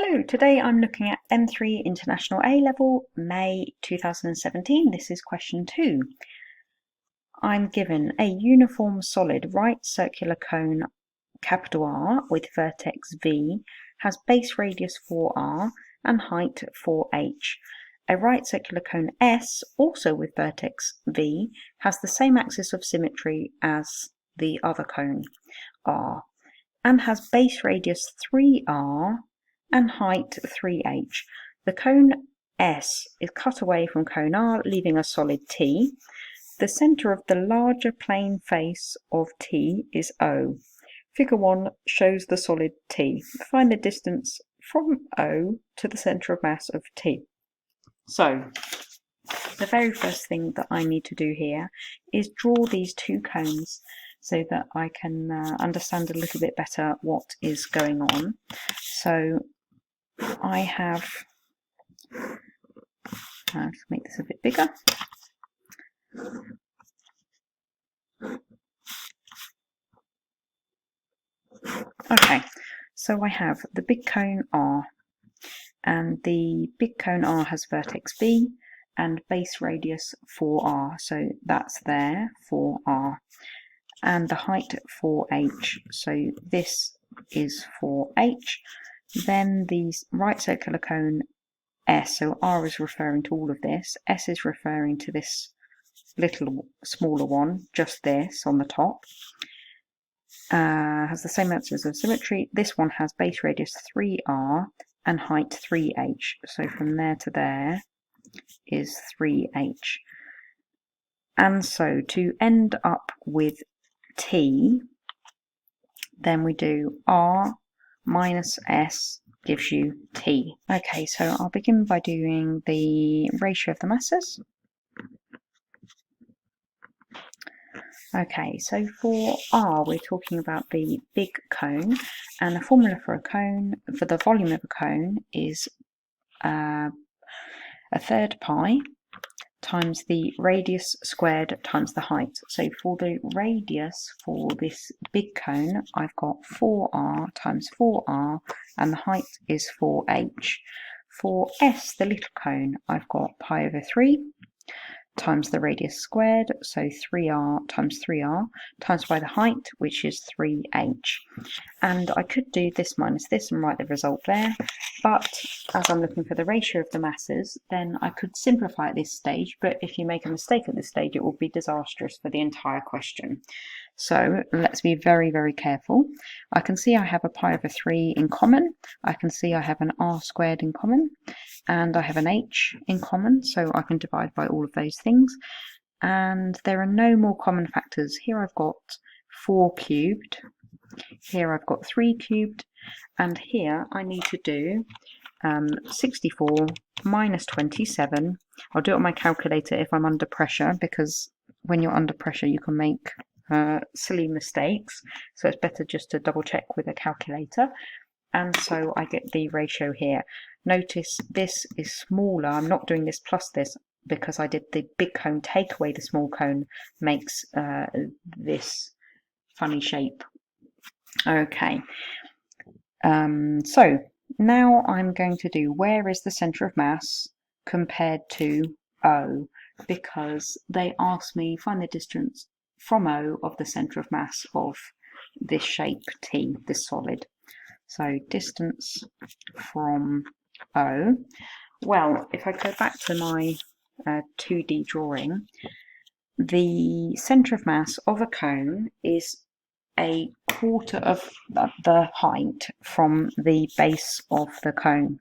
Hello, today I'm looking at M3 International A Level, May 2017. This is question 2. I'm given a uniform solid right circular cone capital R with vertex V, has base radius 4r and height 4h. A right circular cone S, also with vertex V, has the same axis of symmetry as the other cone R and has base radius 3r and height 3h. The cone S is cut away from cone R, leaving a solid T. The centre of the larger plane face of T is O. Figure 1 shows the solid T. Find the distance from O to the centre of mass of T. So, the very first thing that I need to do here is draw these two cones so that I can understand a little bit better what is going on. So, I have, let's make this a bit bigger. Okay, so I have the big cone R, and the big cone R has vertex B and base radius 4r, so that's there, 4r, and the height 4h, so this is 4h. Then the right circular cone S, so R is referring to all of this, S is referring to this little smaller one, just this on the top, has the same axis of symmetry. This one has base radius 3r and height 3h, so from there to there is 3h. And so to end up with T, then we do R minus S gives you T. Okay, so I'll begin by doing the ratio of the masses. Okay, so for R, we're talking about the big cone, and the formula for a cone, for the volume of a cone, is a third pi times the radius squared times the height. So for the radius for this big cone, I've got 4r times 4r, and the height is 4h. For S, the little cone, I've got pi over 3 times the radius squared, so 3r times 3r, times by the height, which is 3h. And I could do this minus this and write the result there, but as I'm looking for the ratio of the masses, then I could simplify at this stage, but if you make a mistake at this stage, it will be disastrous for the entire question. So let's be very, very careful. I can see I have a pi over 3 in common. I can see I have an r squared in common, and I have an h in common, so I can divide by all of those things. And there are no more common factors. Here I've got 4 cubed, here I've got 3 cubed, and here I need to do 64 minus 27. I'll do it on my calculator if I'm under pressure, because when you're under pressure you can make silly mistakes, so it's better just to double check with a calculator. And so I get the ratio here. Notice this is smaller. I'm not doing this plus this because I did the big cone take away the small cone, makes this funny shape. Okay, so now I'm going to do where is the centre of mass compared to O, because they asked me find the distance from O of the centre of mass of this shape T, this solid. So distance from O. Well, if I go back to my 2D drawing, the centre of mass of a cone is a quarter of the height from the base of the cone.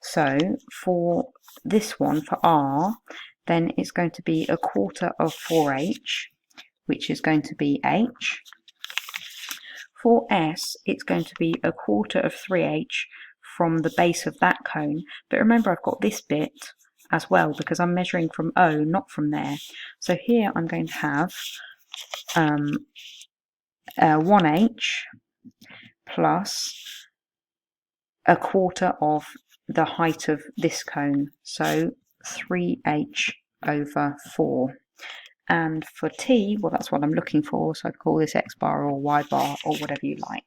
So for this one, for R, then it's going to be a quarter of 4h, which is going to be h. For S, it's going to be a quarter of 3h from the base of that cone. But remember, I've got this bit as well because I'm measuring from O, not from there. So here I'm going to have 1h plus a quarter of the height of this cone, so 3h over 4. And for T, well, that's what I'm looking for, so I call this X bar or Y bar or whatever you like.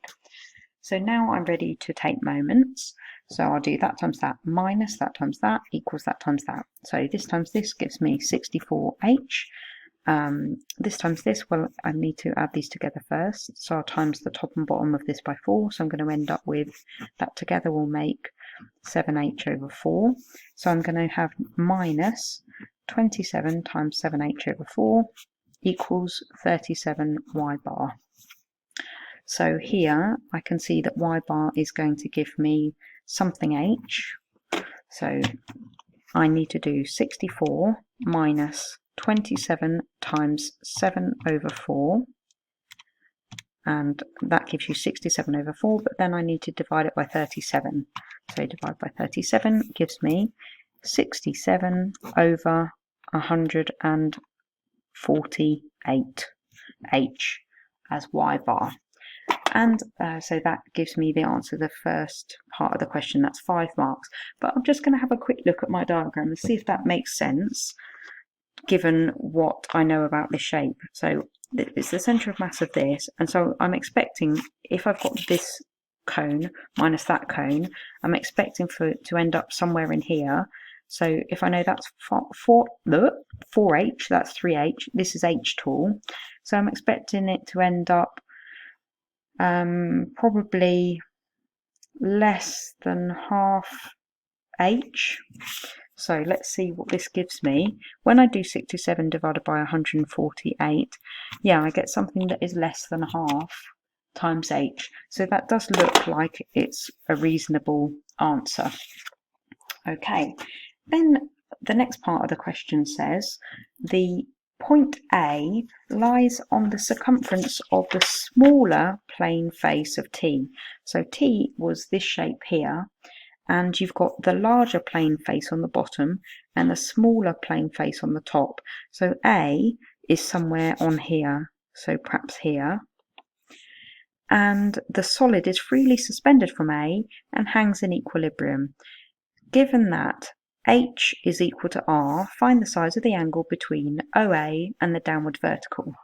So now I'm ready to take moments. So I'll do that times that minus that times that equals that times that. So this times this gives me 64h. This times this, well, I need to add these together first. So I'll times the top and bottom of this by 4. So I'm going to end up with that together will make 7h over 4. So I'm going to have minus 27 times 7h over 4 equals 37y bar. So here I can see that y bar is going to give me something h. So I need to do 64 minus 27 times 7 over 4, and that gives you 67 over 4, but then I need to divide it by 37. So divide by 37 gives me 67 over 148 h as y bar. And so that gives me the answer to the first part of the question. That's 5 marks. But I'm just going to have a quick look at my diagram and see if that makes sense, given what I know about this shape. So it's the centre of mass of this, and so I'm expecting, if I've got this cone minus that cone, I'm expecting for it to end up somewhere in here. So if I know that's 4h, that's 3h, this is h tall, so I'm expecting it to end up probably less than half h. So let's see what this gives me. When I do 67 divided by 148, yeah, I get something that is less than half times h. So that does look like it's a reasonable answer. Okay, then the next part of the question says the point A lies on the circumference of the smaller plane face of T. So T was this shape here, and you've got the larger plane face on the bottom and the smaller plane face on the top. So A is somewhere on here, so perhaps here. And the solid is freely suspended from A and hangs in equilibrium. Given that H is equal to R, find the size of the angle between OA and the downward vertical.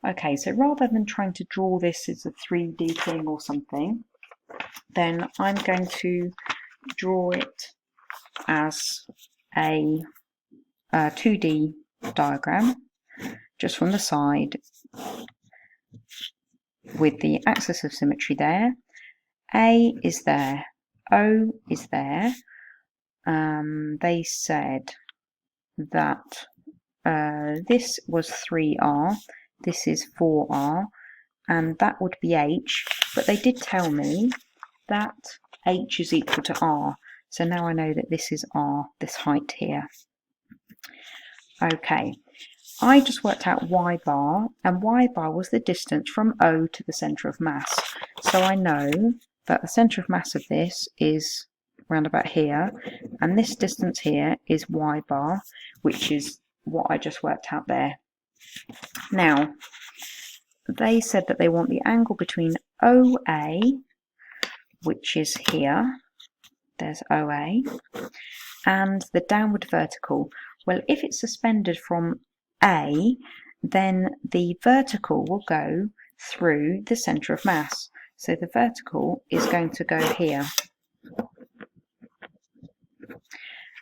Okay, so rather than trying to draw this as a 3D thing or something, then I'm going to draw it as a 2D diagram, just from the side, with the axis of symmetry there. A is there, O is there. They said that this was 3R, this is 4R, and that would be H, but they did tell me that H is equal to R, so now I know that this is R, this height here. Okay, I just worked out y bar, and y bar was the distance from O to the centre of mass, so I know that the centre of mass of this is round about here, and this distance here is y bar, which is what I just worked out there. Now, they said that they want the angle between OA, which is here, there's OA, and the downward vertical. Well, if it's suspended from A, then the vertical will go through the centre of mass. So the vertical is going to go here.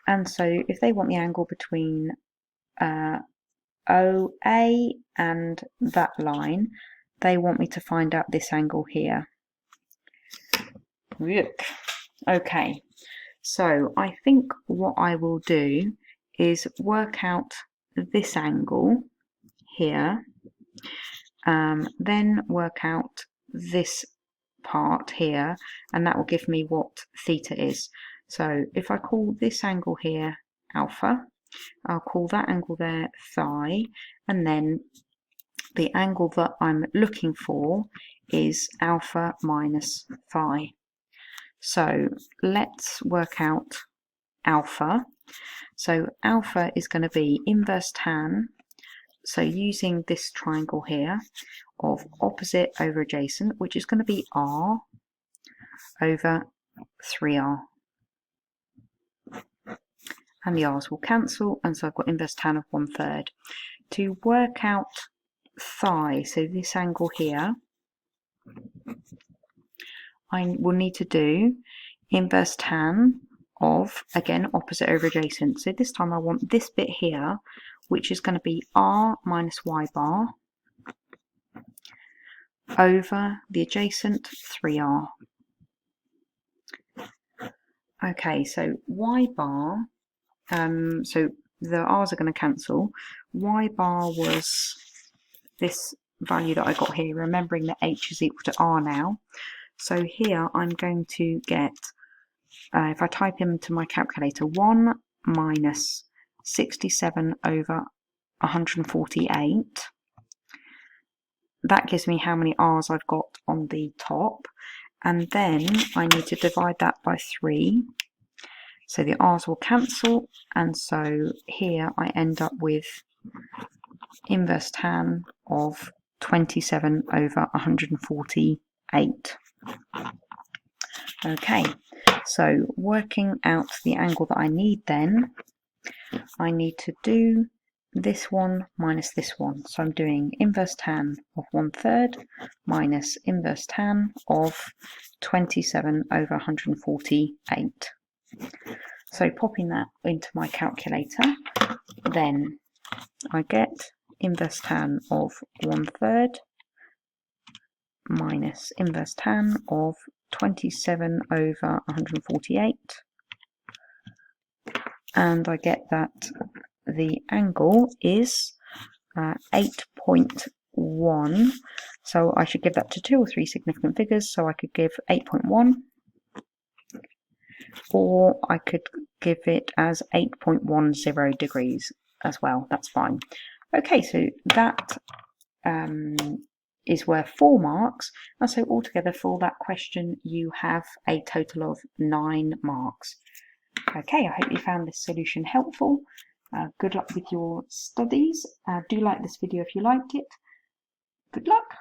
And so if they want the angle between OA and that line, they want me to find out this angle here. Okay, so I think what I will do is work out this angle here, then work out this part here, and that will give me what theta is. So if I call this angle here alpha, I'll call that angle there phi, and then the angle that I'm looking for is alpha minus phi. So let's work out alpha. So alpha is going to be inverse tan, so using this triangle here of opposite over adjacent, which is going to be R over 3R. And the R's will cancel, and so I've got inverse tan of 1/3. To work out phi, so this angle here, I will need to do inverse tan of, again, opposite over adjacent. So this time I want this bit here, which is going to be r minus y bar over the adjacent 3r. Okay, so y bar, so the r's are going to cancel. Y bar was this value that I got here, remembering that h is equal to r now. So here I'm going to get, if I type into my calculator, 1 minus 67 over 148. That gives me how many r's I've got on the top. And then I need to divide that by 3. So the r's will cancel, and so here I end up with inverse tan of 27 over 148. Okay, so working out the angle that I need then, I need to do this one minus this one. So I'm doing inverse tan of 1/3 minus inverse tan of 27 over 148. So popping that into my calculator, then I get inverse tan of 1/3 minus inverse tan of 27 over 148, and I get that the angle is 8.1. So I should give that to 2 or 3 significant figures. So I could give 8.1, or I could give it as 8.10 degrees as well. That's fine. Okay, so that is worth 4 marks, and so altogether for that question you have a total of 9 marks. Okay, I hope you found this solution helpful. Good luck with your studies. Do like this video if you liked it. Good luck!